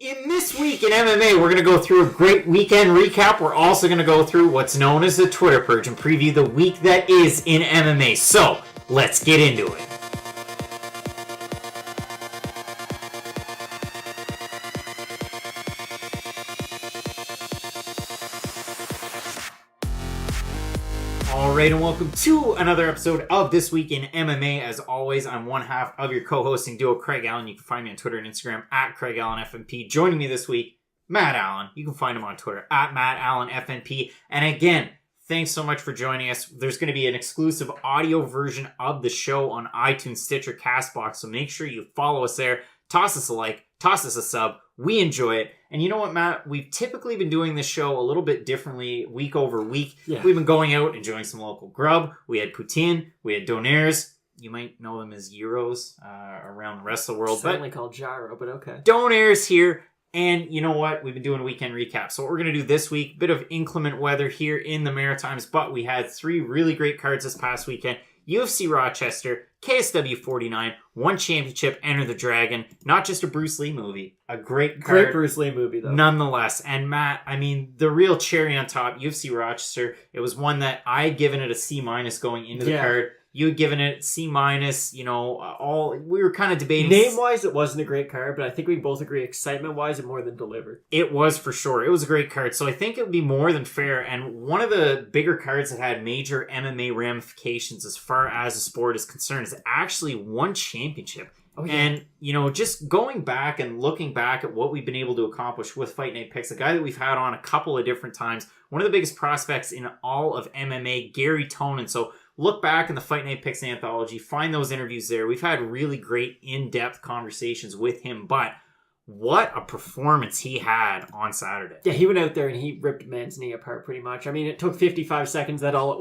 In this week in MMA, we're going to go through a great weekend recap. We're also going to go through what's known as the Twitter Purge and preview the week that is in MMA. So, let's get into it. Alright, and welcome to another episode of This Week in MMA. As always, I'm one half of your co-hosting duo, Craig Allen. You can find me on Twitter and Instagram at Craig Allen FNP. Joining me this week, Matt Allen. You can find him on Twitter at Matt Allen FNP. And again, thanks so much for joining us. There's going to be an exclusive audio version of the show on iTunes, Stitcher, CastBox, so make sure you follow us there. Toss us a like, toss us a sub. We enjoy it. And you know what, Matt? We've typically been doing this show a little bit differently week over week. Yeah. We've been going out, enjoying some local grub. We had poutine. We had donaires. You might know them as gyros around the rest of the world. Certainly called gyro, but okay. Donaires here. And you know what? We've been doing a weekend recap. So what we're going to do this week, bit of inclement weather here in the Maritimes, but we had three really great cards this past weekend. UFC Rochester, KSW 49, one championship, Enter the Dragon. Not just a Bruce Lee movie. A great card. Great Bruce Lee movie, though. Nonetheless. And Matt, I mean, the real cherry on top, UFC Rochester, it was one that I had given it a C- going into the card. You had given it C-, you know, we were kind of debating. Name-wise, it wasn't a great card, but I think we both agree excitement-wise, it more than delivered. It was for sure. It was a great card. So I think it would be more than fair. And one of the bigger cards that had major MMA ramifications as far as the sport is concerned is actually one championship. Oh, yeah. And, you know, just going back and looking back at what we've been able to accomplish with Fight Night Picks, a guy that we've had on a couple of different times, one of the biggest prospects in all of MMA, Gary Tonin. So look back in the Fight Night Picks anthology, find those interviews there. We've had really great in-depth conversations with him, but what a performance he had on Saturday. Yeah, he went out there and he ripped man's knee apart pretty much. I mean, it took 55 seconds. That's all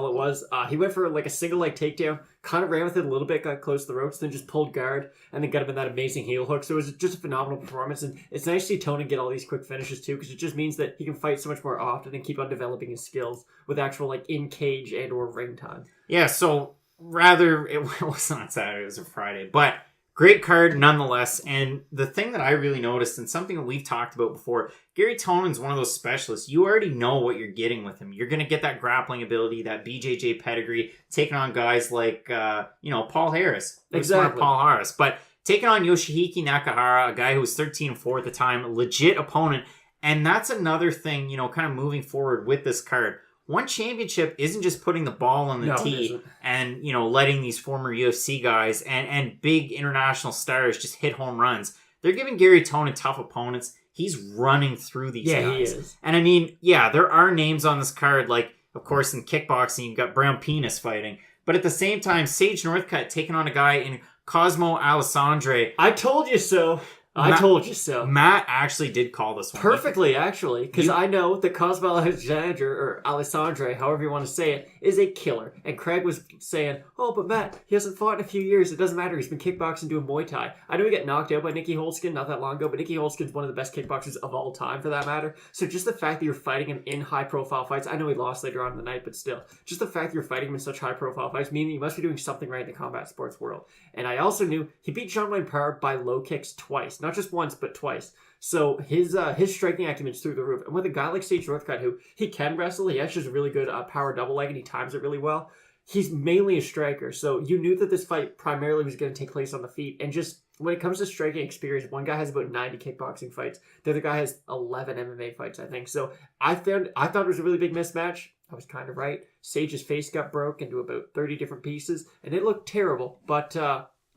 it was. He went for like a single leg takedown, kind of ran with it a little bit, got close to the ropes, then just pulled guard, and then got him in that amazing heel hook. So it was just a phenomenal performance, and it's nice to see Tony get all these quick finishes too, because it just means that he can fight so much more often and keep on developing his skills with actual like in cage and or ring time. Yeah, so rather it wasn't on Saturday, it was a Friday, but great card nonetheless. And the thing that I really noticed, and something that we've talked about before, Gary Tonin's one of those specialists. You already know what you're getting with him. You're going to get that grappling ability, that BJJ pedigree, taking on guys like, Paul Harris. Exactly. Paul Harris. But taking on Yoshihiko Nakahara, a guy who was 13-4 at the time, legit opponent. And that's another thing, kind of moving forward with this card. One championship isn't just putting the ball on the tee and, letting these former UFC guys and big international stars just hit home runs. They're giving Gary Tonin tough opponents. He's running through these guys. He is. And I mean, there are names on this card, like, of course, in kickboxing, you've got Brown Penis fighting. But at the same time, Sage Northcutt taking on a guy in Cosmo Alessandre. I told you so. I told you so. Matt actually did call this one. Perfectly, actually. Because I know that Cosmo Alexandre, or Alessandre, however you want to say it, is a killer. And Craig was saying, oh, but Matt, he hasn't fought in a few years. It doesn't matter. He's been kickboxing doing Muay Thai. I know he got knocked out by Nicky Holzken not that long ago, but Nicky Holzken's one of the best kickboxers of all time, for that matter. So just the fact that you're fighting him in high-profile fights, I know he lost later on in the night, but still, just the fact that you're fighting him in such high-profile fights, meaning you must be doing something right in the combat sports world. And I also knew he beat Jean-Wayne Parr by low kicks twice. Not just once, but twice. So his striking acumen is through the roof. And with a guy like Sage Northcutt, who he can wrestle, he actually has a really good power double leg and he times it really well. He's mainly a striker. So you knew that this fight primarily was going to take place on the feet. And just when it comes to striking experience, one guy has about 90 kickboxing fights. The other guy has 11 MMA fights, I think. So I thought it was a really big mismatch. I was kind of right. Sage's face got broke into about 30 different pieces, and it looked terrible. But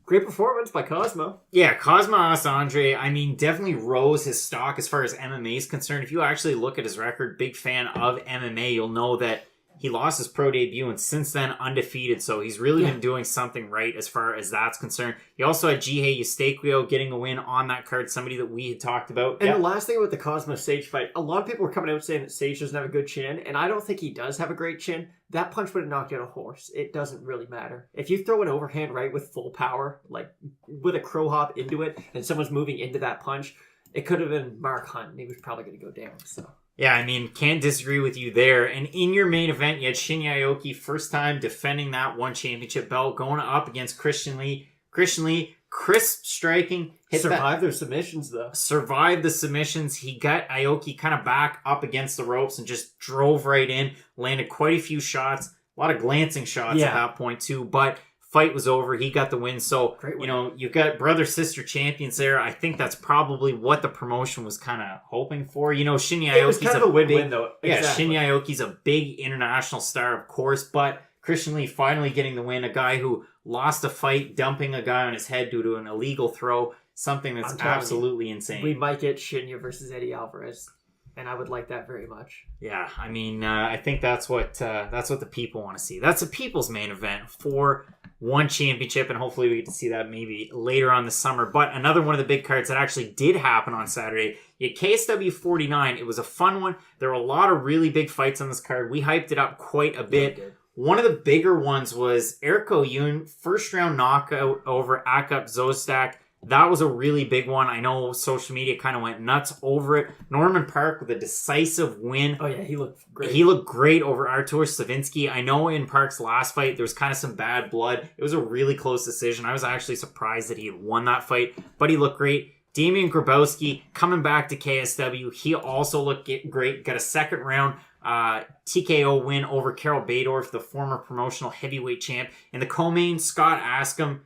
great performance by Cosmo. Yeah, Cosmo Alessandre, I mean, definitely rose his stock as far as MMA is concerned. If you actually look at his record, big fan of MMA, you'll know that he lost his pro debut and since then undefeated. So he's really been doing something right as far as that's concerned. He also had Jihei Eustaquio getting a win on that card, somebody that we had talked about. And the last thing about the Cosmo Sage fight, a lot of people were coming out saying that Sage doesn't have a good chin, and I don't think he does have a great chin. That punch would have knocked out a horse. It doesn't really matter. If you throw an overhand right with full power, like with a crow hop into it, and someone's moving into that punch, it could have been Mark Hunt, and he was probably going to go down, so... Yeah, I mean, can't disagree with you there. And in your main event, you had Shinya Aoki, first time defending that one championship belt, going up against Christian Lee. Christian Lee crisp striking. Survived their submissions, though. Survived the submissions. He got Aoki kind of back up against the ropes and just drove right in. Landed quite a few shots. A lot of glancing shots at that point, too. But fight was over. He got the win. So, you know, you've got brother-sister champions there. I think that's probably what the promotion was kind of hoping for. You know, Shinya Aoki's it was kind of a win-win, though. Exactly. Yeah, Shinya Aoki's a big international star, of course, but Christian Lee finally getting the win. A guy who lost a fight, dumping a guy on his head due to an illegal throw. Something that's absolutely insane. We might get Shinya versus Eddie Alvarez, and I would like that very much. Yeah, I mean, I think that's what the people want to see. That's a people's main event for one championship, and hopefully we get to see that maybe later on this summer. But another one of the big cards that actually did happen on Saturday, you had KSW 49. It was a fun one. There were a lot of really big fights on this card. We hyped it up quite a bit. One of the bigger ones was Erko Yoon, first round knockout over Akap Zostak. That was a really big one. I know social media kind of went nuts over it. Norman Park with a decisive win. Oh, yeah, he looked great. He looked great over Artur Savinsky. I know in Park's last fight, there was kind of some bad blood. It was a really close decision. I was actually surprised that he had won that fight, but he looked great. Damian Grabowski coming back to KSW. He also looked great. Got a second round TKO win over Carol Badorf, the former promotional heavyweight champ. In the co-main, Scott Askham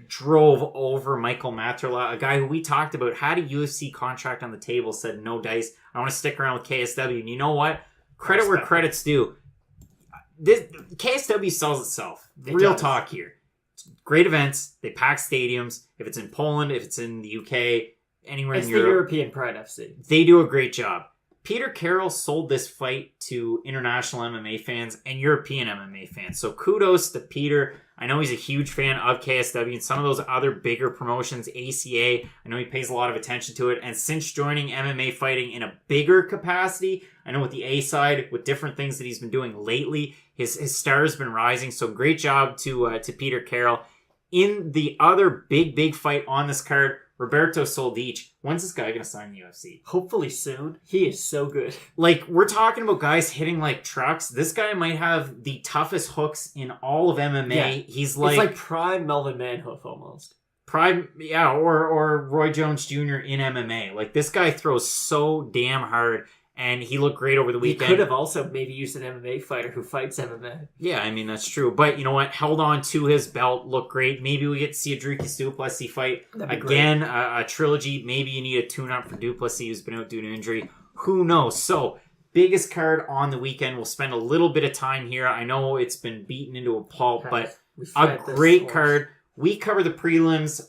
drove over Michael Materla, a guy who we talked about had a UFC contract on the table, said no dice. I want to stick around with KSW. And you know what? Credit where credit's due. KSW sells itself. Real talk here. Great events. They pack stadiums. If it's in Poland, if it's in the UK, anywhere in Europe. It's the European Pride FC. They do a great job. Peter Carroll sold this fight to international MMA fans and European MMA fans. So kudos to Peter. I know he's a huge fan of KSW and some of those other bigger promotions, ACA. I know he pays a lot of attention to it. And since joining MMA fighting in a bigger capacity, I know with the A side, with different things that he's been doing lately, his star has been rising. So great job to Peter Carroll. In the other big fight on this card, Roberto Soldic. When's this guy going to sign the UFC? Hopefully soon. He is so good. Like, we're talking about guys hitting like trucks. This guy might have the toughest hooks in all of MMA. Yeah. He's like... It's like prime Melvin Manhoof almost. Prime, yeah, or Roy Jones Jr. in MMA. Like, this guy throws so damn hard. And he looked great over the weekend. He could have also maybe used an MMA fighter who fights MMA. Yeah, I mean, that's true. But you know what? Held on to his belt. Looked great. Maybe we get to see a Dricus du Plessis fight. Again, a trilogy. Maybe you need a tune-up for du Plessis who's been out due to injury. Who knows? So, biggest card on the weekend. We'll spend a little bit of time here. I know it's been beaten into a pulp, but a great card. We cover the prelims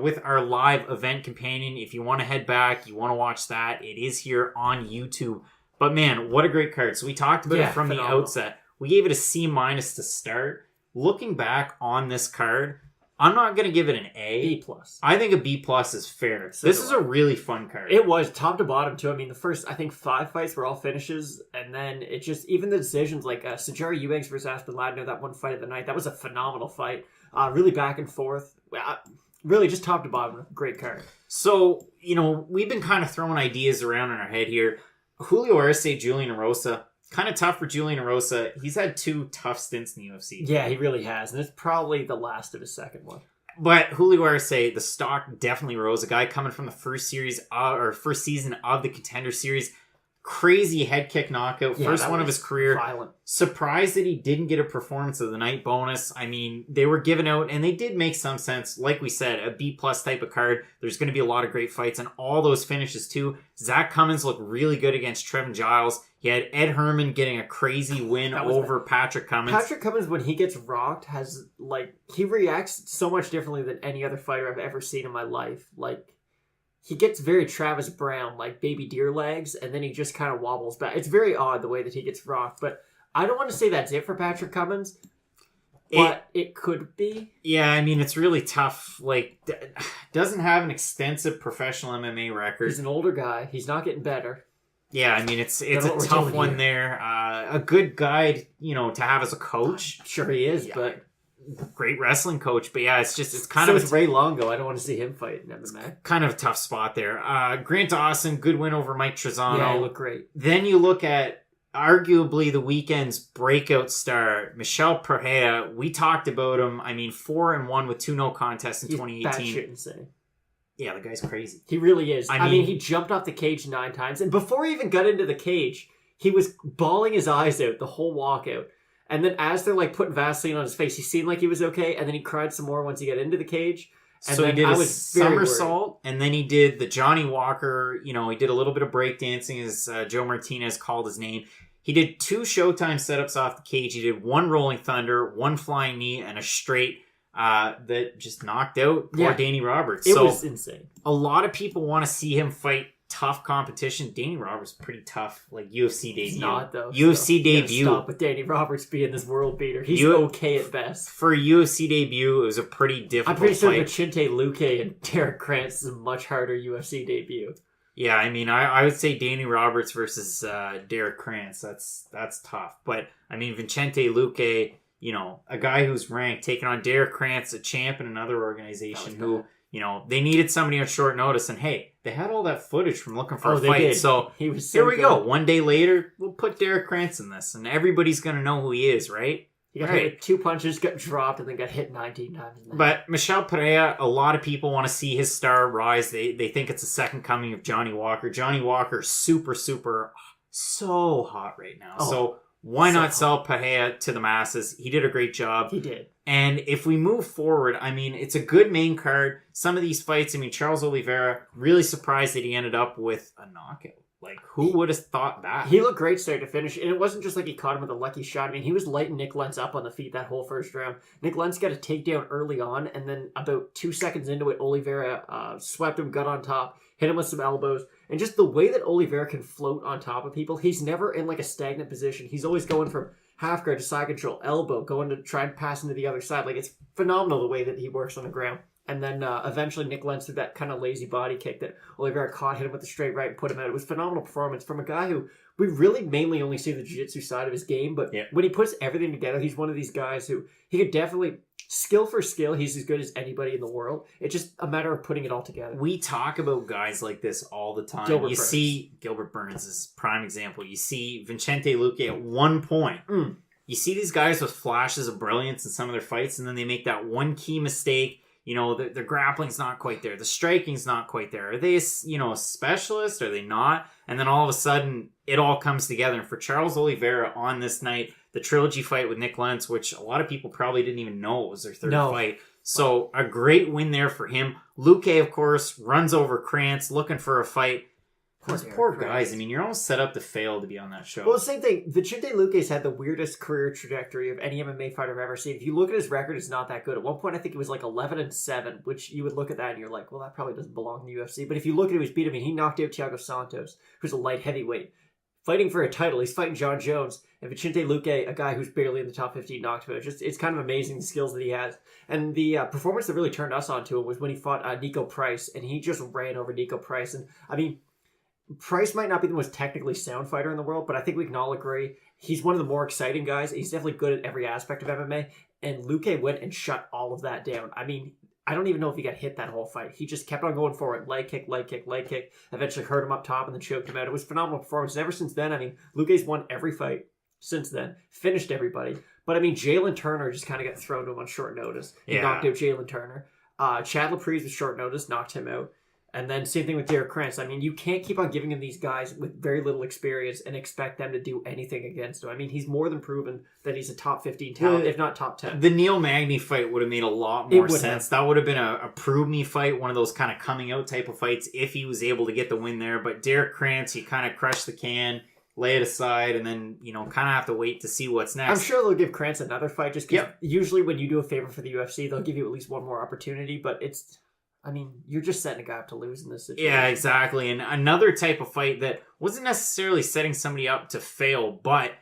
with our live event companion. If you want to head back, you want to watch that, it is here on YouTube. But man, what a great card. So we talked about it from the outset. We gave it a C- to start. Looking back on this card, I'm not going to give it an A. B+. I think a B+ is fair. So this is a really fun card. It was top to bottom too. I mean, the first, I think 5 fights were all finishes. And then it just, even the decisions like Sajari Eubanks versus Aspen Ladner, that one fight of the night, that was a phenomenal fight. Really back and forth. Really just top to bottom. Great card. So, you know, we've been kind of throwing ideas around in our head here. Julio Arce, Julian Erosa. Kind of tough for Julian Erosa. He's had 2 tough stints in the UFC. Yeah, he really has. And it's probably the last of his second one. But Julio Arce, the stock definitely rose. A guy coming from the first season of the Contender Series. Crazy head kick knockout. First one of his career. Violent. Surprised that he didn't get a performance of the night bonus. I mean, they were given out and they did make some sense. Like we said, a B+ type of card. There's going to be a lot of great fights and all those finishes too. Zach Cummins looked really good against Trevin Giles. He had Ed Herman getting a crazy win over Patrick Cummins. Patrick Cummins, when he gets rocked, he reacts so much differently than any other fighter I've ever seen in my life. Like, he gets very Travis Brown, like baby deer legs, and then he just kind of wobbles back. It's very odd the way that he gets rocked, but I don't want to say that's it for Patrick Cummins, but it could be. Yeah, I mean, it's really tough. Like, doesn't have an extensive professional MMA record. He's an older guy. He's not getting better. Yeah, I mean, it's a tough one there. A good guy, you know, to have as a coach. Sure he is, but... Great wrestling coach, but yeah, it's kind so of... it's Ray Longo. I don't want to see him fight in MMA. Kind of a tough spot there. Grant Dawson, good win over Mike Trezano. Yeah, he looked great. Then you look at arguably the weekend's breakout star, Michel Pereira. We talked about him. I mean, 4-1 with 2 no contests in 2018. He's batshit insane. Yeah, the guy's crazy. He really is. I mean, he jumped off the cage 9 times, and before he even got into the cage, he was bawling his eyes out the whole walkout. And then as they're like putting Vaseline on his face, he seemed like he was okay, and then he cried some more once he got into the cage. And so then he did a somersault, and then he did the Johnny Walker. You know, he did a little bit of breakdancing, as Joe Martinez called his name. He did 2 Showtime setups off the cage. He did 1 Rolling Thunder, 1 Flying Knee, and a straight that just knocked out poor Danny Roberts. It was insane. A lot of people want to see him fight tough competition. Danny Roberts pretty tough, like UFC debut. He's not though. UFC debut. Stop with Danny Roberts being this world beater. He's okay at best. For a UFC debut, it was a pretty difficult I'm pretty sure fight. Vicente Luque and Derek Krantz is a much harder UFC debut. Yeah, I mean, I would say Danny Roberts versus Derek Krantz. That's tough. But I mean, Vicente Luque, you know, a guy who's ranked, taking on Derek Krantz, a champ in another organization who, you know, they needed somebody on short notice, and hey, they had all that footage from looking for a fight. Did. So he was here we go. One day later, we'll put Derek Krantz in this, and everybody's gonna know who he is, right? He got hit with 2 punches, got dropped, and then got hit 19 times. But Michel Pereira, a lot of people want to see his star rise. They think it's the second coming of Johnny Walker. Johnny Walker, super, so hot right now. So why not sell Pereira to the masses? He did a great job. He did. And if we move forward, I mean, it's a good main card. Some of these fights, I mean, Charles Oliveira, really surprised that he ended up with a knockout. Like, who would have thought that? He looked great start to finish, and it wasn't just like he caught him with a lucky shot. I mean, he was lighting Nick Lentz up on the feet that whole first round. Nick Lentz got a takedown early on, and then about 2 seconds into it, Oliveira swept him, got on top, hit him with some elbows. And just the way that Oliveira can float on top of people, he's never in like a stagnant position. He's always going from half guard to side control, elbow, going to try and pass into the other side. Like, it's phenomenal the way that he works on the ground. And then eventually Nick Lentz did that kind of lazy body kick that Oliveira caught, hit him with the straight right, and put him out. It was a phenomenal performance from a guy who we really mainly only see the jiu-jitsu side of his game. But when he puts everything together, he's one of these guys who he could definitely, skill for skill, he's as good as anybody in the world. It's just a matter of putting it all together. We talk about guys like this all the time. You see Gilbert Burns is a prime example. You see Vicente Luque at one point. You see these guys with flashes of brilliance in some of their fights, and then they make that one key mistake. You know, their grappling's not quite there. The striking's not quite there. Are they, a specialist? Are they not? And then all of a sudden, it all comes together. And for Charles Oliveira on this night, the trilogy fight with Nick Lentz, which a lot of people probably didn't even know it was their third fight. So a great win there for him. Luque, of course, runs over Krantz looking for a fight. Those poor guys. I mean, you're almost set up to fail to be on that show. Well, same thing. Vicente Luque's had the weirdest career trajectory of any MMA fighter I've ever seen. If you look at his record, it's not that good. At one point, I think it was like 11-7, which you would look at that and you're like, well, that probably doesn't belong in the UFC. But if you look at who he's beat, I mean, he knocked out Thiago Santos, who's a light heavyweight, fighting for a title. He's fighting John Jones. And Vicente Luque, a guy who's barely in the top 15, knocked him out. It's kind of amazing the skills that he has. And the performance that really turned us on to him was when he fought Nico Price, and he just ran over Nico Price. And, I mean, Price might not be the most technically sound fighter in the world, but I think we can all agree he's one of the more exciting guys. He's definitely good at every aspect of MMA, and Luque went and shut all of that down. I mean, I don't even know if he got hit that whole fight. He just kept on going forward. Leg kick, eventually hurt him up top and then choked him out. It was a phenomenal performance. And ever since then, I mean, Luque's won every fight since then, finished everybody. But I mean, Jalen Turner just kind of got thrown to him on short notice. He knocked out Jalen Turner. Chad Laprise with short notice, knocked him out. And then same thing with Derek Krantz. I mean, you can't keep on giving him these guys with very little experience and expect them to do anything against him. I mean, he's more than proven that he's a top 15 talent, if not top 10. The Neil Magny fight would have made a lot more sense. That would have been a prove me fight, one of those kind of coming out type of fights if he was able to get the win there. But Derek Krantz, you kind of crush the can, lay it aside, and then, kind of have to wait to see what's next. I'm sure they'll give Krantz another fight just because usually when you do a favor for the UFC, they'll give you at least one more opportunity, but I mean, you're just setting a guy up to lose in this situation. Yeah, exactly. And another type of fight that wasn't necessarily setting somebody up to fail, but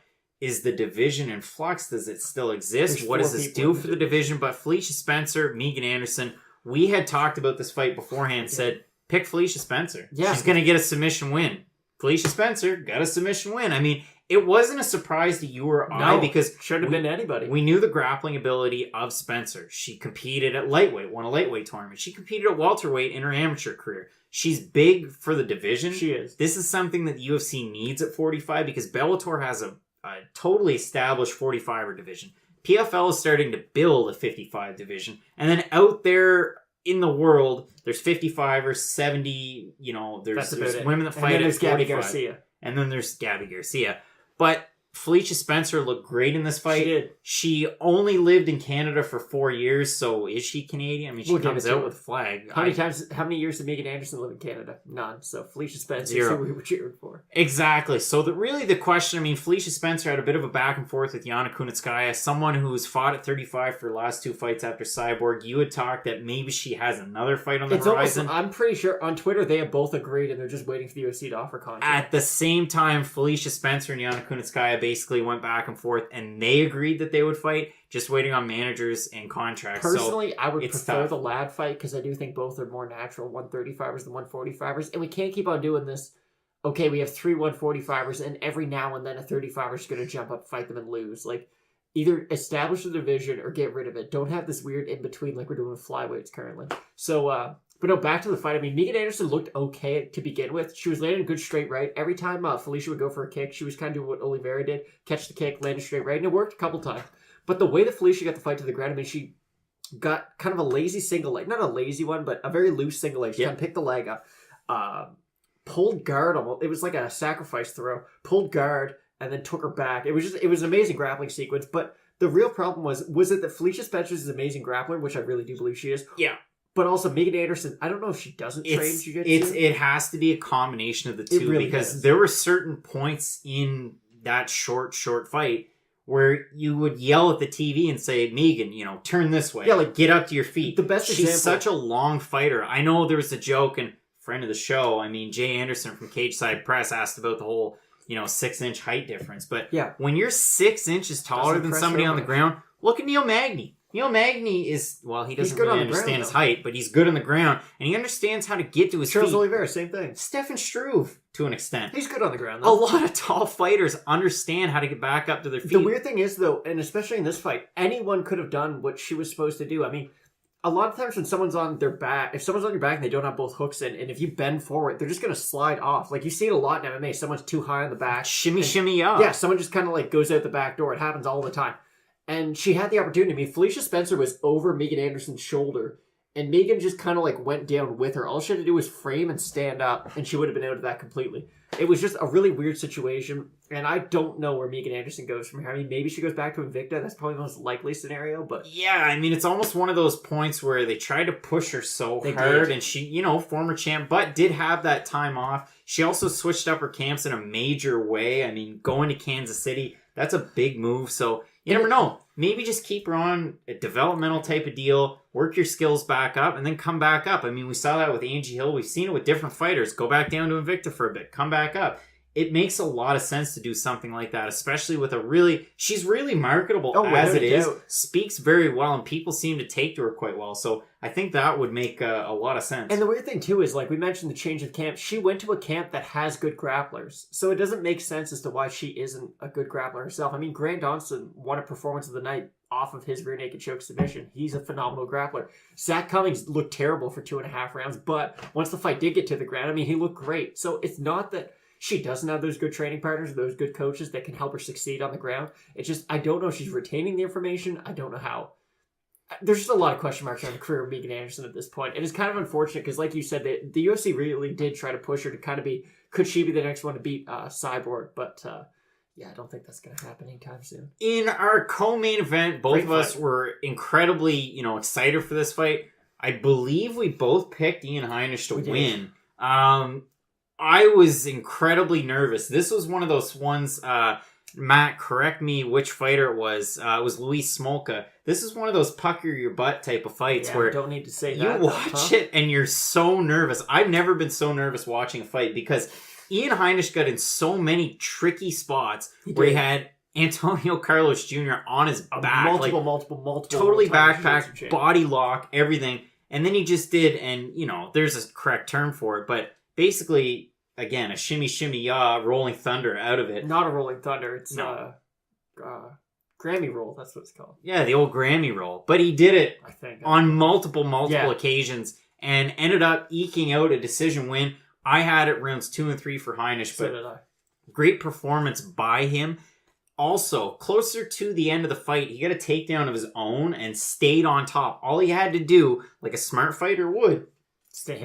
is the division in flux? Does it still exist? What does this do for the division? But Felicia Spencer, Megan Anderson, we had talked about this fight beforehand, said, pick Felicia Spencer. Yeah. She's going to get a submission win. Felicia Spencer got a submission win. I mean, It wasn't a surprise to you or I because shouldn't have been to anybody. We knew the grappling ability of Spencer. She competed at lightweight, won a lightweight tournament. She competed at welterweight in her amateur career. She's big for the division. She is. This is something that the UFC needs at 45 because Bellator has a totally established 45er division. PFL is starting to build a 55 division. And then out there in the world, there's 55ers, 70, there's women that fight at 45. Gabby Garcia. And then there's Gabby Garcia. But Felicia Spencer looked great in this fight. She did. She only lived in Canada for 4 years, so is she Canadian? I mean, she comes out with a flag. How many years did Megan Anderson live in Canada? None. So Felicia Spencer 0. is who we were cheering for. Exactly. So the question, I mean, Felicia Spencer had a bit of a back and forth with Yana Kunitskaya, someone who's fought at 35 for the last 2 fights after Cyborg. You had talked that maybe she has another fight on the horizon. I'm pretty sure on Twitter they have both agreed and they're just waiting for the UFC to offer contract. At the same time, Felicia Spencer and Yana Kunitskaya basically went back and forth and they agreed that they would fight, just waiting on managers and contracts. Personally, I would prefer tough. the lad fight because I do think both are more natural 135ers than 145ers, and we can't keep on doing this. Okay, we have 3 145ers, and every now and then a 35er is going to jump up, fight them, and lose. Like, either establish the division or get rid of it. Don't have this weird in between like we're doing with flyweights currently. So, but no, back to the fight. I mean, Megan Anderson looked okay to begin with. She was landing a good straight right. Every time Felicia would go for a kick, she was kind of doing what Oliveira did. Catch the kick, land a straight right, and it worked a couple times. But the way that Felicia got the fight to the ground, I mean, she got kind of a lazy single leg. Not a lazy one, but a very loose single leg. She kind of picked the leg up. Pulled guard almost. It was like a sacrifice throw. Pulled guard and then took her back. It was an amazing grappling sequence. But the real problem was it that Felicia Spencer is an amazing grappler, which I really do believe she is. Yeah. But also Megan Anderson, I don't know if she doesn't train jiu-jitsu. It has to be a combination of the two because there were certain points in that short fight where you would yell at the TV and say, Megan, turn this way. Yeah, like get up to your feet. The best She's example. such a long fighter. I know there was a joke, and friend of the show, I mean, Jay Anderson from Cage Side Press asked about the whole 6-inch height difference. But when you're 6 inches taller than somebody on the ground, look at Neil Magny. Neil Magny is, he doesn't really understand his height, but he's good on the ground, and he understands how to get to his feet. Charles Oliveira, same thing. Stefan Struve, to an extent. He's good on the ground, though. A lot of tall fighters understand how to get back up to their feet. The weird thing is, though, and especially in this fight, anyone could have done what she was supposed to do. I mean, a lot of times when someone's on their back, if someone's on your back and they don't have both hooks in, and if you bend forward, they're just going to slide off. Like, you see it a lot in MMA. Someone's too high on the back. Shimmy up. Yeah, someone just kind of goes out the back door. It happens all the time. And she had the opportunity. I mean, Felicia Spencer was over Megan Anderson's shoulder, and Megan just kind of went down with her. All she had to do was frame and stand up, and she would have been out of that completely. It was just a really weird situation, and I don't know where Megan Anderson goes from here. I mean, maybe she goes back to Invicta. That's probably the most likely scenario, but... Yeah, I mean, it's almost one of those points where they tried to push her so hard, and she, former champ, but did have that time off. She also switched up her camps in a major way. I mean, going to Kansas City, that's a big move, so... You never know. Maybe just keep her on a developmental type of deal, work your skills back up, and then come back up. I mean, we saw that with Angie Hill. We've seen it with different fighters. Go back down to Invicta for a bit. Come back up. It makes a lot of sense to do something like that, especially with she's really marketable as it is, speaks very well, and people seem to take to her quite well. So I think that would make a lot of sense. And the weird thing, too, is, we mentioned the change of camp. She went to a camp that has good grapplers. So it doesn't make sense as to why she isn't a good grappler herself. I mean, Grant Dawson won a performance of the night off of his rear naked choke submission. He's a phenomenal grappler. Zach Cummings looked terrible for 2.5 rounds, but once the fight did get to the ground, I mean, he looked great. So it's not that she doesn't have those good training partners, those good coaches that can help her succeed on the ground. It's just, I don't know if she's retaining the information. I don't know how. There's just a lot of question marks around the career of Megan Anderson at this point. And it's kind of unfortunate because, like you said, the UFC really did try to push her to kind of be, could she be the next one to beat Cyborg? But I don't think that's going to happen anytime soon. In our co-main event, both of us were incredibly, excited for this fight. I believe we both picked Ian Heinisch to win. I was incredibly nervous. This was one of those ones, Matt, correct me which fighter it was. It was Luis Smolka. This is one of those pucker your butt type of fights where I don't need to say that. You watch it and you're so nervous. I've never been so nervous watching a fight because Ian Heinisch got in so many tricky spots where he had Antonio Carlos Jr. on his back. Multiple. Totally backpack, body lock, everything. And then he just did, and, there's a correct term for it, but basically again, a shimmy ya rolling thunder out of it. Not a rolling thunder. It's No. Grammy roll. That's what it's called. Yeah, the old Grammy roll. But he did it I think on multiple occasions and ended up eking out a decision win. I had it rounds 2 and 3 for Heinisch, So but did I. great performance by him. Also, closer to the end of the fight, he got a takedown of his own and stayed on top. All he had to do, like a smart fighter would,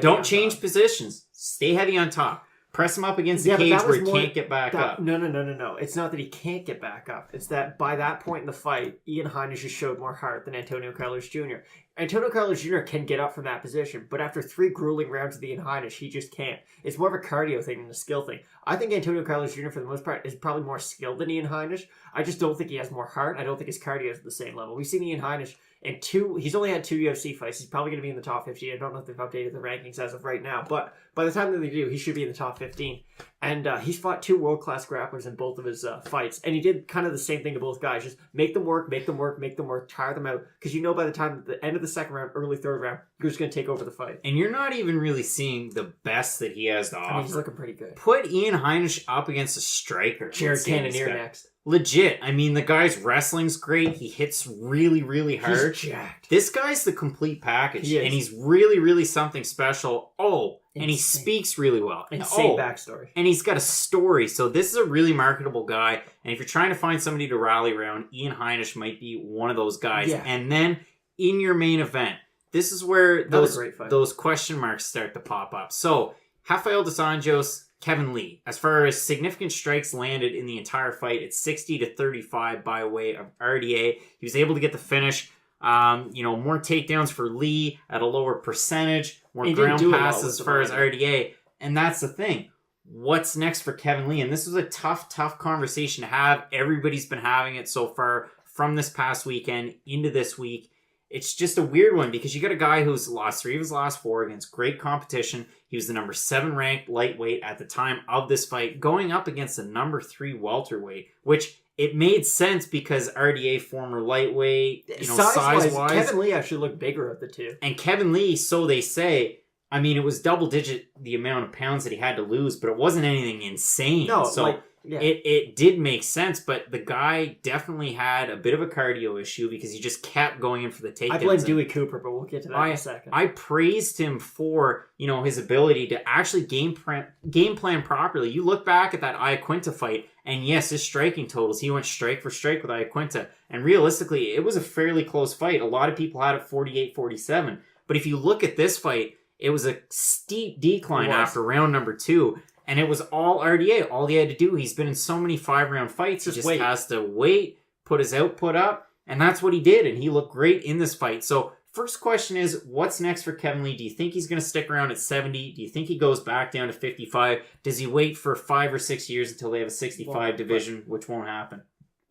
don't change positions. Stay heavy on top. Press him up against the cage where he can't get back up. No. It's not that he can't get back up. It's that by that point in the fight, Ian Heinisch has showed more heart than Antonio Carlos Jr. Antonio Carlos Jr. can get up from that position, but after 3 grueling rounds with Ian Heinisch, he just can't. It's more of a cardio thing than a skill thing. I think Antonio Carlos Jr. for the most part is probably more skilled than Ian Heinisch. I just don't think he has more heart. I don't think his cardio is at the same level. We've seen Ian Heinisch in he's only had 2 UFC fights. He's probably going to be in the top 15. I don't know if they've updated the rankings as of right now, but by the time that they do, he should be in the top 15. And he's fought 2 world-class grapplers in both of his fights. And he did kind of the same thing to both guys. Just make them work, tire them out. Because you know by the time at the end of the second round, early third round, you're just going to take over the fight. And you're not even really seeing the best that he has to offer. I mean, he's looking pretty good. Put Ian Heinisch up against a striker. Jared Cannonier next. Legit. I mean, the guy's wrestling's great. He hits really, really hard. He's jacked. This guy's the complete package. He is. And he's really, really something special. Oh, and he Insane. speaks really well. Insane backstory. And he's got a story. So this is a really marketable guy. And if you're trying to find somebody to rally around, Ian Heinisch might be one of those guys. Yeah. And then in your main event, this is where those question marks start to pop up. So Rafael dos Anjos, Kevin Lee. As far as significant strikes landed in the entire fight, it's 60-35 by way of RDA. He was able to get the finish. More takedowns for Lee at a lower percentage, more ground passes as far as RDA. And that's the thing. What's next for Kevin Lee? And this was a tough conversation to have. Everybody's been having it so far from this past weekend into this week. It's just a weird one because you got a guy who's lost 3 of his last 4 against great competition. He was the number 7 ranked lightweight at the time of this fight, going up against the number 3 welterweight, which it made sense because RDA former lightweight, size-wise. Kevin Lee actually looked bigger of the two. And Kevin Lee, so they say, I mean, it was double-digit the amount of pounds that he had to lose, but it wasn't anything insane. No, so it did make sense, but the guy definitely had a bit of a cardio issue because he just kept going in for the takedowns. I blame Dewey Cooper, but we'll get to that in a second. I praised him for, his ability to actually game plan properly. You look back at that Iaquinta fight, and yes, his striking totals, he went strike for strike with Iaquinta. And realistically, it was a fairly close fight. A lot of people had it 48-47. But if you look at this fight, it was a steep decline after round number 2. And it was all RDA. All he had to do, he's been in so many 5-round fights, he just has to wait, put his output up, and that's what he did. And he looked great in this fight. So first question is, what's next for Kevin Lee? Do you think he's going to stick around at 70? Do you think he goes back down to 55? Does he wait for 5 or 6 years until they have a 65 division, which won't happen?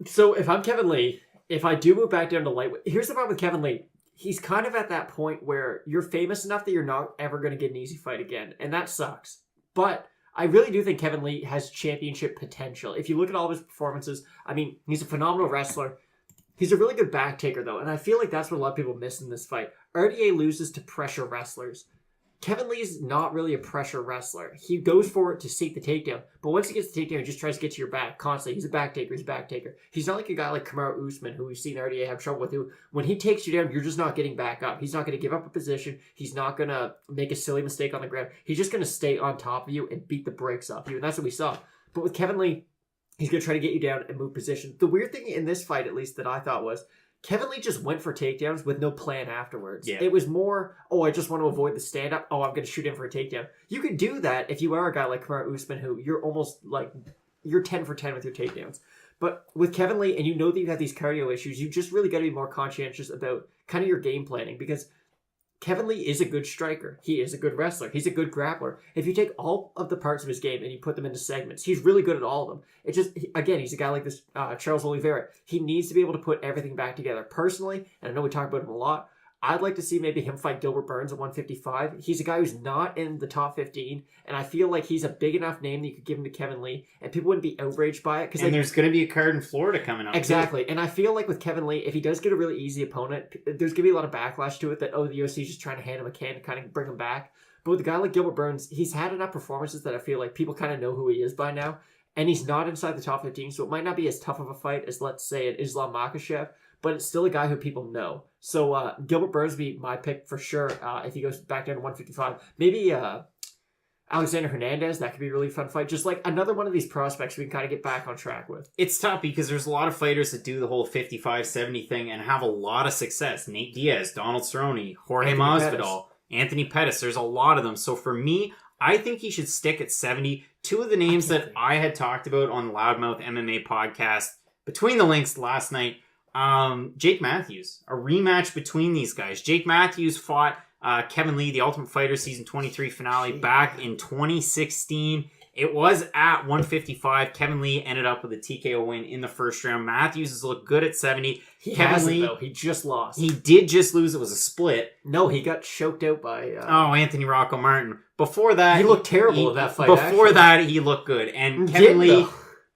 So if I'm Kevin Lee, if I do move back down to lightweight, here's the problem with Kevin Lee. He's kind of at that point where you're famous enough that you're not ever going to get an easy fight again. And that sucks. But I really do think Kevin Lee has championship potential. If you look at all of his performances, I mean, he's a phenomenal wrestler. He's a really good back taker, though, and I feel like that's what a lot of people miss in this fight. RDA loses to pressure wrestlers. Kevin Lee is not really a pressure wrestler. He goes for it to seek the takedown, but once he gets the takedown, he just tries to get to your back constantly. He's a back taker. He's not like a guy like Kamaru Usman, who we've seen RDA have trouble with, who, when he takes you down, you're just not getting back up. He's not going to give up a position. He's not going to make a silly mistake on the ground. He's just going to stay on top of you and beat the brakes off you, and that's what we saw. But with Kevin Lee, he's going to try to get you down and move position. The weird thing in this fight, at least, that I thought was, Kevin Lee just went for takedowns with no plan afterwards. Yeah. It was more, I just want to avoid the stand-up. I'm going to shoot in for a takedown. You could do that if you are a guy like Kamaru Usman, who you're almost like, you're 10 for 10 with your takedowns. But with Kevin Lee, and you know that you have these cardio issues, you just really got to be more conscientious about kind of your game planning, because Kevin Lee is a good striker. He is a good wrestler. He's a good grappler. If you take all of the parts of his game and you put them into segments, he's really good at all of them. It just, again, he's a guy like this, Charles Oliveira. He needs to be able to put everything back together. Personally, and I know we talk about him a lot, I'd like to see maybe him fight Gilbert Burns at 155. He's a guy who's not in the top 15, and I feel like he's a big enough name that you could give him to Kevin Lee, and people wouldn't be outraged by it. And there's going to be a card in Florida coming up. Exactly, and I feel like with Kevin Lee, if he does get a really easy opponent, there's going to be a lot of backlash to it that, the UFC is just trying to hand him a can to kind of bring him back. But with a guy like Gilbert Burns, he's had enough performances that I feel like people kind of know who he is by now. And he's not inside the top 15, so it might not be as tough of a fight as, let's say, an Islam Makhachev, but it's still a guy who people know. So Gilbert Burns would be my pick for sure if he goes back down to 155. Maybe Alexander Hernandez, that could be a really fun fight. Just like another one of these prospects we can kind of get back on track with. It's tough because there's a lot of fighters that do the whole 55-70 thing and have a lot of success. Nate Diaz, Donald Cerrone, Jorge Masvidal, Anthony Pettis. There's a lot of them. So for me, I think he should stick at 70. Two of the names that I had talked about on the Loudmouth MMA podcast between the links last night, Jake Matthews. A rematch between these guys. Jake Matthews fought Kevin Lee, the Ultimate Fighter Season 23 finale back in 2016. It was at 155. Kevin Lee ended up with a TKO win in the first round. Matthews has looked good at 70. Kevin Lee, though. He just lost. He did just lose. It was a split. No, he got choked out by... Anthony Rocco Martin. Before that... He looked terrible in that fight, Before that, he looked good. And Kevin Lee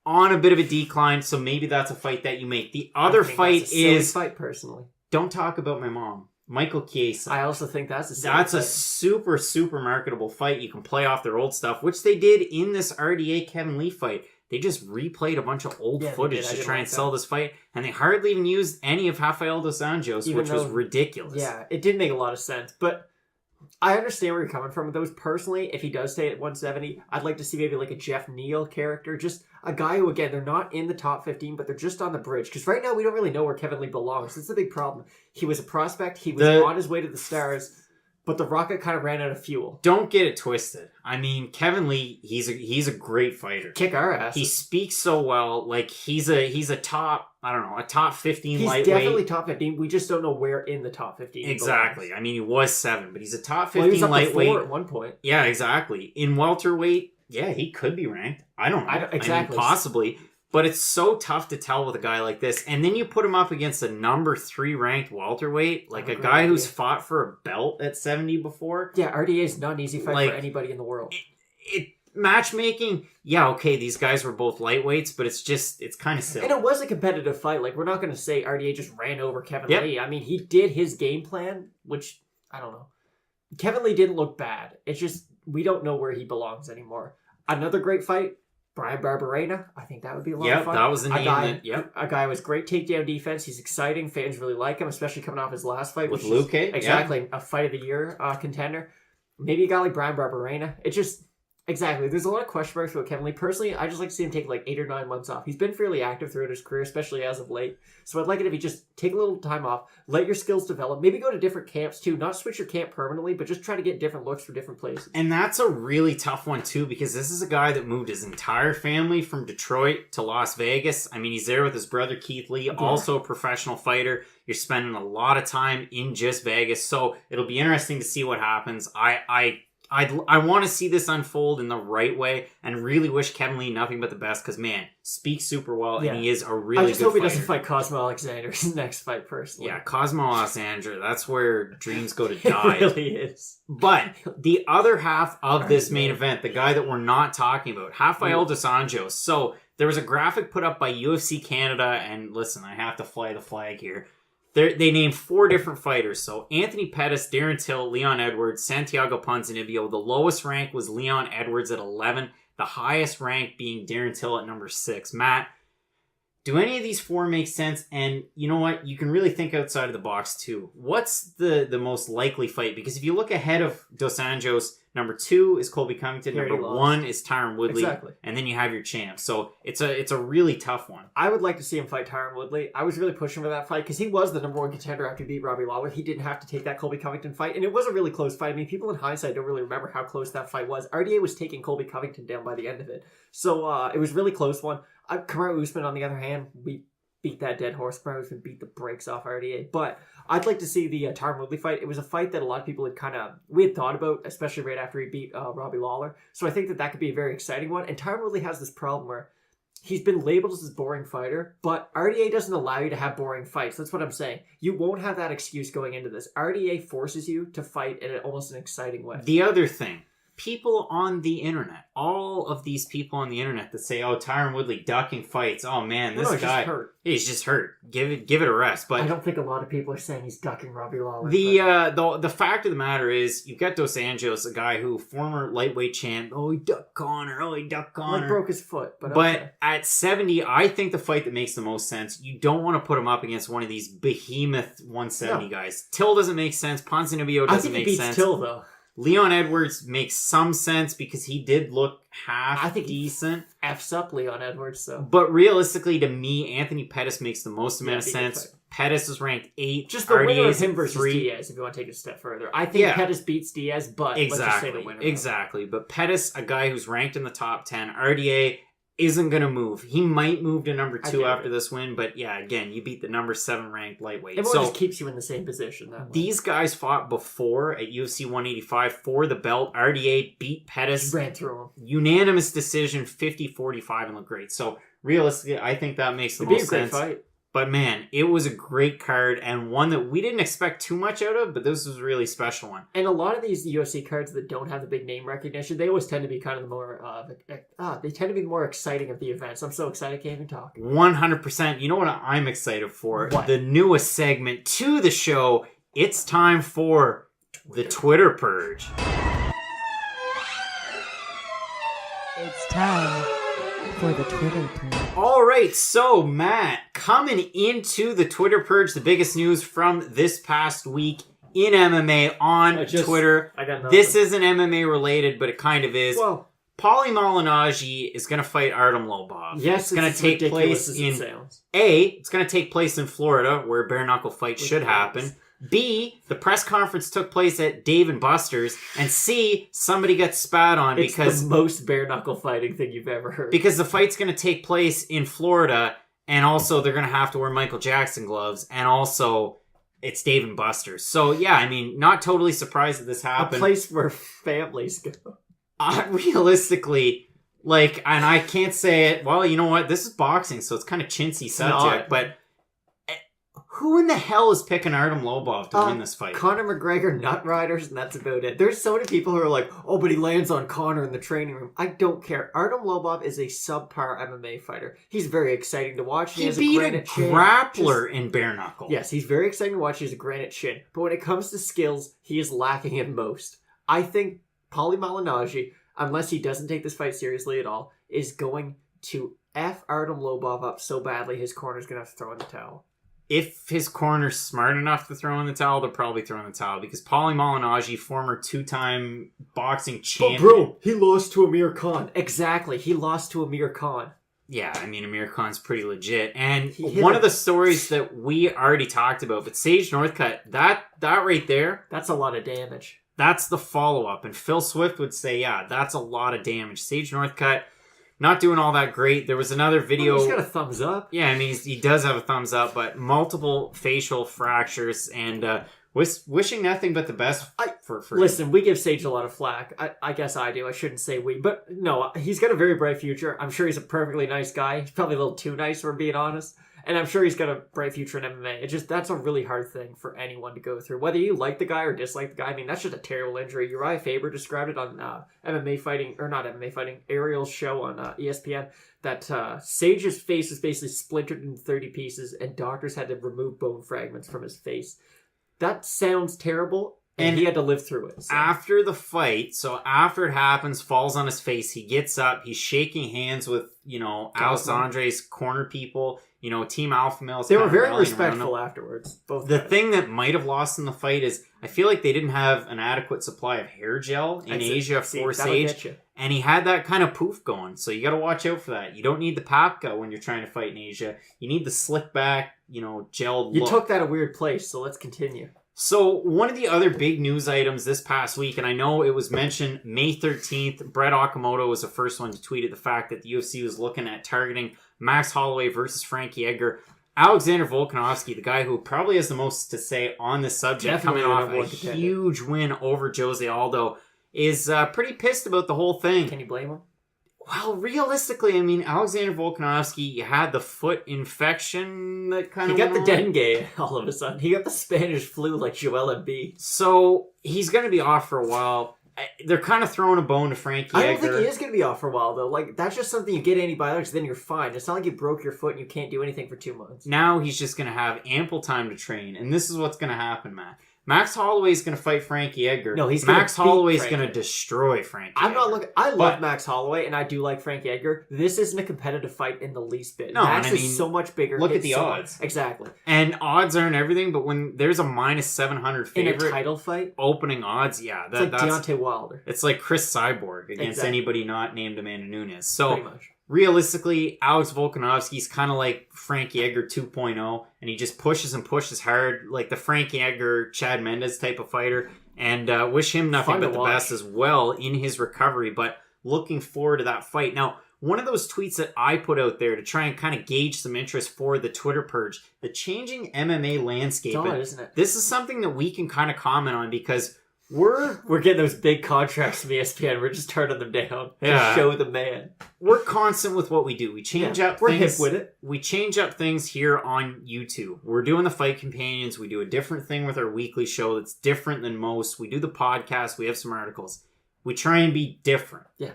on a bit of a decline, so maybe that's a fight that you make. The other fight that's a silly fight, personally. Don't talk about my mom. Michael Chiesa. I also think that's a super, super marketable fight. You can play off their old stuff, which they did in this RDA Kevin Lee fight. They just replayed a bunch of old footage to try and sell this fight, and they hardly even used any of Rafael dos Anjos, which was ridiculous. Yeah, it did make a lot of sense, but I understand where you're coming from with those. Personally, if he does stay at 170, I'd like to see maybe like a Jeff Neal character, just a guy who, again, they're not in the top 15, but they're just on the bridge. Because right now, we don't really know where Kevin Lee belongs. That's the big problem. He was a prospect. He was on his way to the stars, but the rocket kind of ran out of fuel. Don't get it twisted. I mean, Kevin Lee, he's a great fighter. Kick our ass. He speaks so well. Like, he's a top, I don't know, a top 15 he's lightweight. He's definitely top 15. We just don't know where in the top 15 Exactly. I mean, he was 7, but he's a top 15 he was lightweight. 4 at one point. Yeah, exactly. In welterweight, yeah, he could be ranked. I don't know. Exactly. I mean, possibly. But it's so tough to tell with a guy like this. And then you put him up against a number 3 ranked welterweight, like a guy who's fought for a belt at 70 before. Yeah, RDA is not an easy fight for anybody in the world. Matchmaking, yeah, okay, these guys were both lightweights, but it's kind of silly. And it was a competitive fight. Like, we're not going to say RDA just ran over Kevin Lee. I mean, he did his game plan, which, I don't know. Kevin Lee didn't look bad. It's just, we don't know where he belongs anymore. Another great fight, Brian Barberena. I think that would be a lot of fun. Yeah, that was the name. A guy with great takedown defense. He's exciting. Fans really like him, especially coming off his last fight. With Luke. Exactly. A fight of the year contender. Maybe a guy like Brian Barberena. It just... Exactly. There's a lot of question marks about Kevin Lee. Personally, I just like to see him take like 8 or 9 months off. He's been fairly active throughout his career, especially as of late. So I'd like it if you just take a little time off, let your skills develop, maybe go to different camps too, not switch your camp permanently, but just try to get different looks for different places. And that's a really tough one too, because this is a guy that moved his entire family from Detroit to Las Vegas. I mean, he's there with his brother Keith Lee, also a professional fighter. You're spending a lot of time in just Vegas, so it'll be interesting to see what happens. I want to see this unfold in the right way and really wish Kevin Lee nothing but the best because, man, speaks super well and he is a really good fighter. I just hope he doesn't fight Cosmo Alexander's next fight, personally. Yeah, Cosmo Alexander, that's where dreams go to die. It really is. But the other half of this main event, the guy that we're not talking about, Rafael dos Anjos. So there was a graphic put up by UFC Canada, and listen, I have to fly the flag here. They named 4 different fighters. So Anthony Pettis, Darren Till, Leon Edwards, Santiago Ponzinibbio. The lowest rank was Leon Edwards at 11. The highest rank being Darren Till at number 6. Matt, do any of these 4 make sense? And you know what? You can really think outside of the box too. What's the most likely fight? Because if you look ahead of Dos Anjos, number 2 is Colby Covington. Number 1 is Tyron Woodley. Exactly. And then you have your champ. So it's a really tough one. I would like to see him fight Tyron Woodley. I was really pushing for that fight because he was the number 1 contender after he beat Robbie Lawler. He didn't have to take that Colby Covington fight. And it was a really close fight. I mean, people in hindsight don't really remember how close that fight was. RDA was taking Colby Covington down by the end of it. So it was a really close one. Kamaru Usman, on the other hand, we beat that dead horse. Kamaru Usman beat the brakes off RDA. But I'd like to see the Tyron Woodley fight. It was a fight that a lot of people we had thought about, especially right after he beat Robbie Lawler. So I think that could be a very exciting one. And Tyron Woodley has this problem where he's been labeled as a boring fighter, but RDA doesn't allow you to have boring fights. That's what I'm saying. You won't have that excuse going into this. RDA forces you to fight in almost an exciting way. The other thing, people on the internet, all of these people on the internet that say, "Oh, Tyron Woodley ducking fights. Oh man, this guy, he's just hurt. Give it a rest." But I don't think a lot of people are saying he's ducking Robbie Lawler. The fact of the matter is, you've got Dos Anjos, a guy who former lightweight champ. Oh, he ducked Connor. Well, broke his foot. But okay. At 70, I think the fight that makes the most sense. You don't want to put him up against one of these behemoth 170 guys. Till doesn't make sense. Ponzinibbio doesn't make sense. I think he beats Till though. Leon Edwards makes some sense because he did look decent. F's up Leon Edwards, so. But realistically, to me, Anthony Pettis makes the most amount of sense. Pettis is ranked 8. Just the winner of him versus Diaz, if you want to take it a step further. I think Pettis beats Diaz, but let's just say the winner. Exactly. But Pettis, a guy who's ranked in the top 10, RDA isn't going to move. He might move to number 2 after this win, but yeah, again, you beat the number 7 ranked lightweight. It just keeps you in the same position. These guys fought before at UFC 185 for the belt. RDA beat Pettis. Ran through him. Unanimous decision, 50-45, and looked great. So realistically, I think that makes the most sense. Great fight. But man, it was a great card and one that we didn't expect too much out of, but this was a really special one. And a lot of these UFC cards that don't have the big name recognition, they always tend to be kind of the more, they tend to be the more exciting of the events. I'm so excited I can't even talk. 100%. You know what I'm excited for? What? The newest segment to the show. It's time for the Twitter Purge. It's time for the Twitter Purge. All right, so Matt, coming into the Twitter Purge, the biggest news from this past week in MMA on Twitter. I got nothing. This isn't MMA related, but it kind of is. Well, Paulie Malignaggi is going to fight Artem Lobov. Yes, it's going to take place in it's going to take place in Florida, where bare knuckle fights should happen. B, the press conference took place at Dave & Buster's. And C, somebody gets spat on because the most bare knuckle fighting thing you've ever heard. Because the fight's going to take place in Florida, and also they're going to have to wear Michael Jackson gloves, and also it's Dave & Buster's. So yeah, I mean, not totally surprised that this happened. A place where families go. Realistically, and I can't say it. Well, you know what? This is boxing, so it's kind of chintzy subject, but who in the hell is picking Artem Lobov to win this fight? Conor McGregor nut riders, and that's about it. There's so many people who are like, oh, but he lands on Conor in the training room. I don't care. Artem Lobov is a subpar MMA fighter. He's very exciting to watch. He beat a grappler in bare knuckle. Yes, he's very exciting to watch. He has a granite chin. But when it comes to skills, he is lacking in most. I think Paulie Malignaggi, unless he doesn't take this fight seriously at all, is going to F Artem Lobov up so badly his corner's going to have to throw in the towel. If his corner's smart enough to throw in the towel, they'll probably throw in the towel. Because Paulie Malignaggi, former 2-time boxing champion. But bro, he lost to Amir Khan. Exactly, he lost to Amir Khan. Yeah, I mean, Amir Khan's pretty legit. And one of the stories that we already talked about, but Sage Northcutt, that right there. That's a lot of damage. That's the follow-up. And Phil Swift would say, yeah, that's a lot of damage. Sage Northcutt, not doing all that great. There was another video. He's got a thumbs up. Yeah, I mean, he does have a thumbs up, but multiple facial fractures and wishing nothing but the best for Listen, we give Sage a lot of flack. I guess I do. I shouldn't say we. But no, he's got a very bright future. I'm sure he's a perfectly nice guy. He's probably a little too nice, for being honest. And I'm sure he's got a bright future in MMA. That's a really hard thing for anyone to go through. Whether you like the guy or dislike the guy, I mean, that's just a terrible injury. Uriah Faber described it on MMA Fighting, or not MMA Fighting, Ariel's show on ESPN, that Sage's face was basically splintered in 30 pieces, and doctors had to remove bone fragments from his face. That sounds terrible, and he had to live through it. So. After the fight, so after it happens, falls on his face, he gets up, he's shaking hands with, Alessandre's corner people. Team Alpha Males. They were very respectful afterwards. Both the thing that might have lost in the fight is I feel like they didn't have an adequate supply of hair gel in Asia for Sage. And he had that kind of poof going. So you got to watch out for that. You don't need the papka when you're trying to fight in Asia. You need the slick back, gelled look. You took that a weird place, so let's continue. So one of the other big news items this past week, and I know it was mentioned May 13th, Brett Okamoto was the first one to tweet at the fact that the UFC was looking at targeting Max Holloway versus Frankie Edgar. Alexander Volkanovski, the guy who probably has the most to say on this subject, definitely coming off a huge win over Jose Aldo, is pretty pissed about the whole thing. Can you blame him? Well, realistically, I mean, Alexander Volkanovski had the foot infection that kind of He got the dengue all of a sudden. He got the Spanish flu like Joel Embiid. So he's going to be off for a while. they're kind of throwing a bone to Frankie I don't Edgar. think he is going to be off for a while, though. Like, that's just something you get antibiotics, then you're fine. It's not like you broke your foot and you can't do anything for 2 months. Now he's just going to have ample time to train. And this is what's going to happen, Matt. Max Holloway's going to fight Frankie Edgar. No, he's Max gonna beat Holloway's Frankie. going to destroy Frankie I'm Edgar. not looking. I love Max Holloway, and I do like Frankie Edgar. This isn't a competitive fight in the least bit. No, Max and I mean, is so much bigger. look at It's the so odds. Exactly. And odds aren't everything, but when there's a minus 700 In favorite a title fight, opening odds, yeah, it's like that's Deontay Wilder. it's like Chris Cyborg against Exactly. anybody not named Amanda Nunes. So Pretty much. realistically, Alex Volkanovski's kind of like Frankie Edgar 2.0, and he just pushes and pushes hard, like the Frankie Edgar, Chad Mendes type of fighter. And wish him nothing Fun to but the watch. best as well in his recovery. But looking forward to that fight. Now, one of those tweets that I put out there to try and kind of gauge some interest for the Twitter purge, the changing MMA landscape. It's odd, And isn't it? this is something that we can kind of comment on because we're getting those big contracts from ESPN. We're just turning them down Yeah. to show the man. we're constant with what we do. We change up We're things. hip with it. We change up things here on YouTube. We're doing the Fight Companions. We do a different thing with our weekly show that's different than most. We do the podcast. We have some articles. We try and be different. Yeah.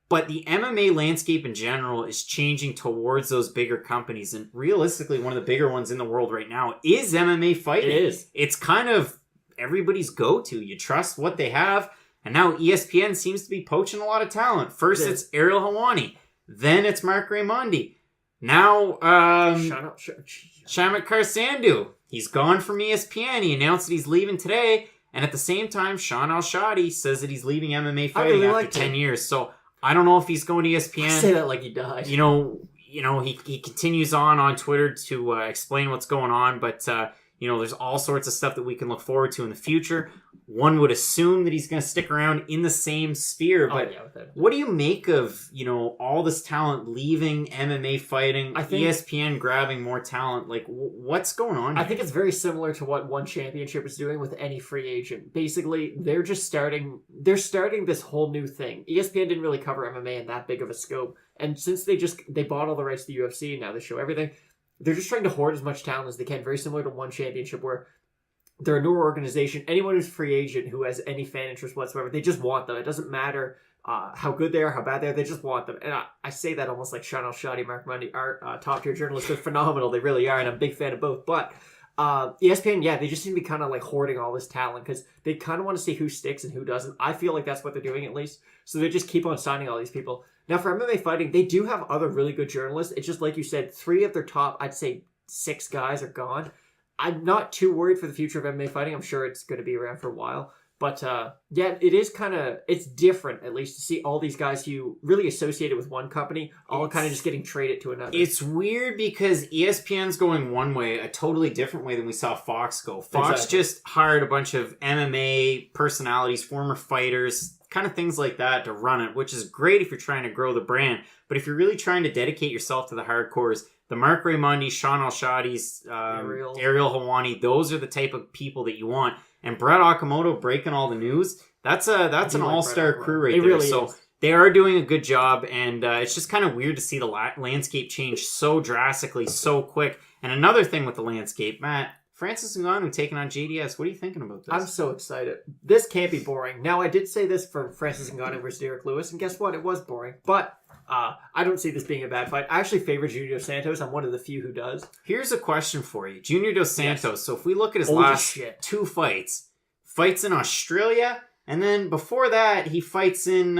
But the MMA landscape in general is changing towards those bigger companies. And realistically, one of the bigger ones in the world right now is MMA fighting. It is. It's kind of everybody's go-to. You trust what they have. And now ESPN seems to be poaching a lot of talent. First, Yeah. it's Ariel Helwani. Then it's Mark Raimondi. Now, Shamak Karsandu. He's gone from ESPN. He announced that he's leaving today. And at the same time, Sean Al-Shadi says that he's leaving MMA fighting really after liked 10 him. years. So I don't know if he's going to ESPN. Say that like he died. You know, he continues on Twitter to explain what's going on, but there's all sorts of stuff that we can look forward to in the future. One would assume that he's going to stick around in the same sphere, but what do you make of, all this talent leaving MMA fighting, I think ESPN grabbing more talent? Like, what's going on I here? think it's very similar to what One Championship is doing with any free agent. Basically, they're starting this whole new thing. ESPN didn't really cover MMA in that big of a scope. And since they bought all the rights to the UFC, now they show everything, they're just trying to hoard as much talent as they can, very similar to One Championship, where they're a new organization. Anyone who's free agent who has any fan interest whatsoever, they just want them. It doesn't matter how good they are, how bad they are, they just want them. And I say that almost like Sean Al-Shadi, Mark Mundy are top-tier journalists. They're phenomenal. They really are, and I'm a big fan of both. But ESPN, they just seem to be kind of like hoarding all this talent because they kind of want to see who sticks and who doesn't. I feel like that's what they're doing at least. So they just keep on signing all these people. Now for MMA fighting, they do have other really good journalists. It's just like you said, 3 of their top, I'd say 6 guys are gone. I'm not too worried for the future of MMA fighting. I'm sure it's going to be around for a while. But it is it's different at least to see all these guys you really associated with one company all kind of just getting traded to another. It's weird because ESPN's going one way, a totally different way than we saw Fox go. Fox Exactly. just hired a bunch of MMA personalities, former fighters, kind of things like that to run it, which is great if you're trying to grow the brand. But if you're really trying to dedicate yourself to the hardcores, the Mark Raimondi, Sean Al-Shadi's, Ariel Helwani, those are the type of people that you want. And Brett Okamoto breaking all the news, that's an all-star crew right there. Really so is. they are doing a good job, and it's just kind of weird to see the landscape change so drastically, so quick. And another thing with the landscape, Matt, Francis Ngannou taking on JDS. What are you thinking about this? I'm so excited. This can't be boring. Now, I did say this for Francis Ngannou versus Derek Lewis, and guess what? It was boring. But I don't see this being a bad fight. I actually favor Junior Dos Santos. I'm one of the few who does. Here's a question for you. Junior Dos Santos. Yes. So if we look at his Old last 2 fights in Australia, and then before that, he fights in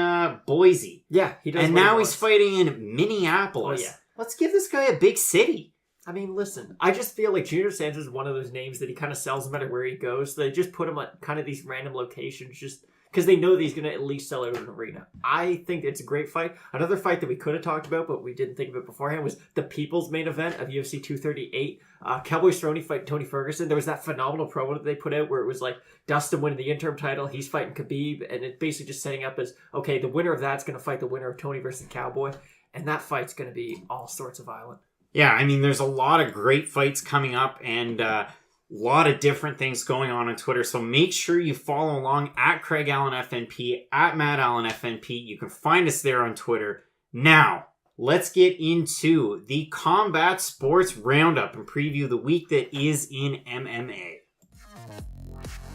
Boise. Yeah, he does. And now he's fighting in Minneapolis. Oh, yeah. Let's give this guy a big city. I mean, listen, I just feel like Junior Santos is one of those names that he kind of sells no matter where he goes. So they just put him at kind of these random locations just because they know that he's going to at least sell out an arena. I think it's a great fight. Another fight that we could have talked about, but we didn't think of it beforehand, was the People's main event of UFC 238. Cowboy Cerrone fighting Tony Ferguson. There was that phenomenal promo that they put out where it was like Dustin winning the interim title, he's fighting Khabib, and it's basically just setting up as, okay, the winner of that's going to fight the winner of Tony versus Cowboy, and that fight's going to be all sorts of violent. Yeah, I mean, there's a lot of great fights coming up and a lot of different things going on Twitter. So make sure you follow along at Craig Allen FNP, at Matt Allen FNP. You can find us there on Twitter. Now, let's get into the Combat Sports Roundup and preview the week that is in MMA.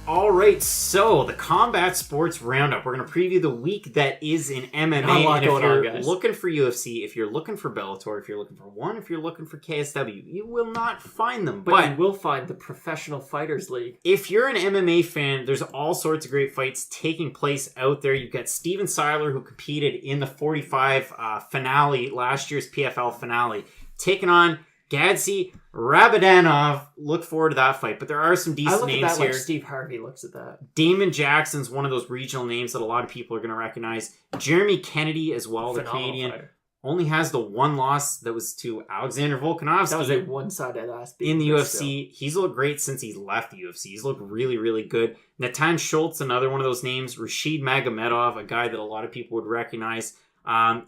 All right, so the Combat Sports Roundup. We're going to preview the week that is in MMA. Not a lot and if going you're on, guys. looking for UFC, if you're looking for Bellator, if you're looking for ONE, if you're looking for KSW, you will not find them. But you will find the Professional Fighters League. If you're an MMA fan, there's all sorts of great fights taking place out there. You've got Steven Seiler, who competed in the 45 finale, last year's PFL finale, taking on Gadsy Rabadanov. Look forward to that fight. But there are some decent names that here. like Steve Harvey looks at that. Damon Jackson's one of those regional names that a lot of people are going to recognize. Jeremy Kennedy as well, the Phenomenal Canadian. fighter. Only has the one loss that was to Alexander Volkanovski. That was a one-sided last beat. In the but UFC. still. He's looked great since he's left the UFC. He's looked really, really good. Natan Schultz, another one of those names. Rashid Magomedov, a guy that a lot of people would recognize.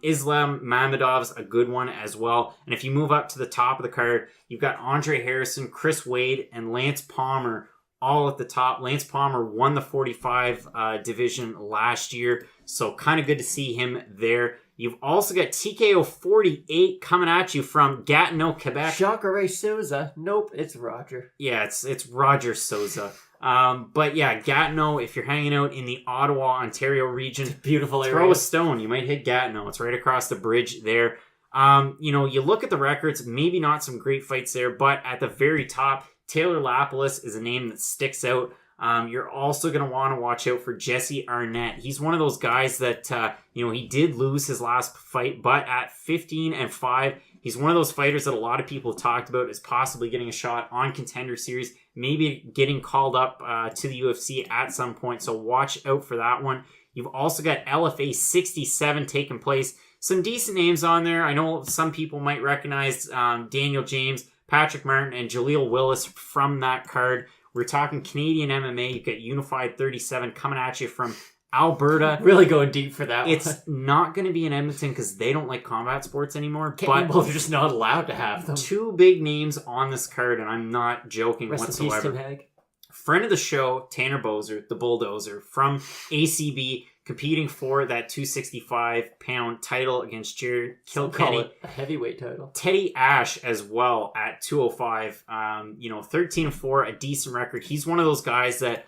Islam Mamedov's a good one as well. And if you move up to the top of the card, you've got Andre Harrison, Chris Wade, and Lance Palmer all at the top. Lance Palmer won the 45 division last year, so kind of good to see him there. You've also got TKO 48 coming at you from Gatineau, Quebec. Jacare Souza. Nope, it's Roger. Yeah, it's Roger Souza. But yeah, Gatineau, if you're hanging out in the Ottawa, Ontario region, Beautiful area. throw a stone. You might hit Gatineau. It's right across the bridge there. You look at the records, maybe not some great fights there, but at the very top, Taylor Lapalus is a name that sticks out. You're also going to want to watch out for Jesse Arnett. He's one of those guys that, he did lose his last fight, but at 15-5, he's one of those fighters that a lot of people talked about as possibly getting a shot on Contender Series, maybe getting called up to the UFC at some point, so watch out for that one. You've also got LFA 67 taking place. Some decent names on there. I know some people might recognize Daniel James, Patrick Martin, and Jaleel Willis from that card. We're talking Canadian MMA. You've got Unified 37 coming at you from Alberta. Really going deep for that one. It's not going to be in Edmonton because they don't like combat sports anymore. Well, But they're just not allowed to have them. two big names on this card, and I'm not joking Rest in peace, whatsoever. Tim Hague. Friend of the show, Tanner Bozer, the Bulldozer, from ACB, competing for that 265-pound title against Jared Call Kilkenny. it a heavyweight title. Teddy Ash as well at 205. 13-4, a decent record. He's one of those guys that,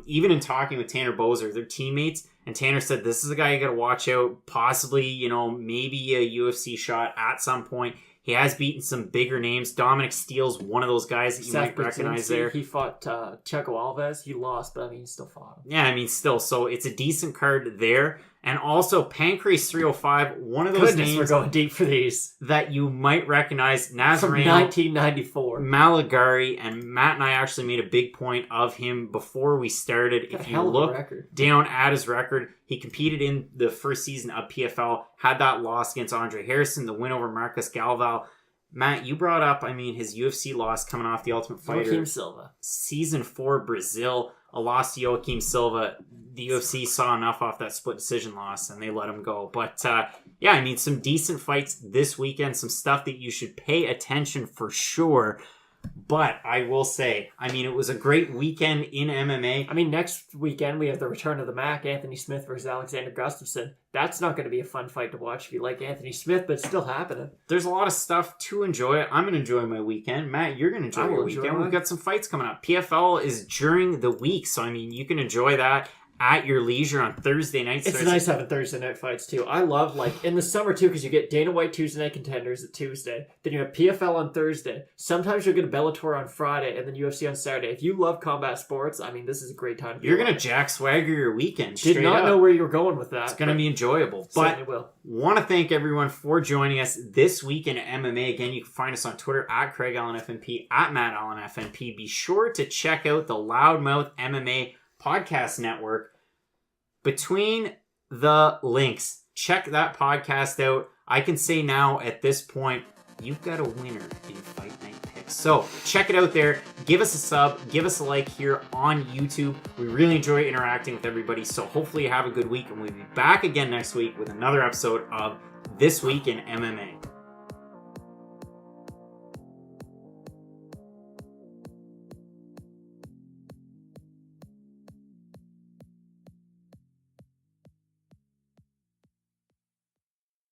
even in talking with Tanner Bozer, they're teammates, and Tanner said, this is a guy you got to watch out, possibly, maybe a UFC shot at some point. He has beaten some bigger names. Dominic Steele's one of those guys that you might recognize there. He fought Checo Alves. He lost, but he still fought him. Yeah, still. So it's a decent card there. And also Pancrase 305, one of those names we're going deep for these. that you might recognize. From Nazareno 1994. Maligari, and Matt and I actually made a big point of him before we started. Got a If you hell of a look record. down at his record, he competed in the first season of PFL, had that loss against Andre Harrison, the win over Marcus Galval. Matt, you brought up, his UFC loss coming off the Ultimate Fighter. Joaquim Silva. Season 4 Brazil, a loss to Joaquim Silva. The UFC saw enough off that split decision loss and they let him go. But some decent fights this weekend, some stuff that you should pay attention for sure. But I will say, it was a great weekend in MMA. Next weekend we have the return of the MAC, Anthony Smith versus Alexander Gustafsson. That's not going to be a fun fight to watch if you like Anthony Smith, but it's still happening. There's a lot of stuff to enjoy. I'm going to enjoy my weekend. Matt, you're going to enjoy your weekend. We've got some fights coming up. PFL is during the week, so you can enjoy that at your leisure on Thursday nights. It's nice having Thursday night fights too. I love, in the summer too, because you get Dana White Tuesday Night Contenders at Tuesday. Then you have PFL on Thursday. Sometimes you'll get a Bellator on Friday and then UFC on Saturday. If you love combat sports, this is a great time. You're going to Jack Swagger your weekend. Did not know where you were going with that. It's going to be enjoyable. But want to thank everyone for joining us this week in MMA. Again, you can find us on Twitter at Craig Allen FNP, at Matt Allen FNP. Be sure to check out the Loudmouth MMA Podcast Network. Between the links, check that podcast out. I can say now at this point, you've got a winner in Fight Night Picks. So check it out there. Give us a sub. Give us a like here on YouTube. We really enjoy interacting with everybody. So hopefully you have a good week, and we'll be back again next week with another episode of This Week in MMA.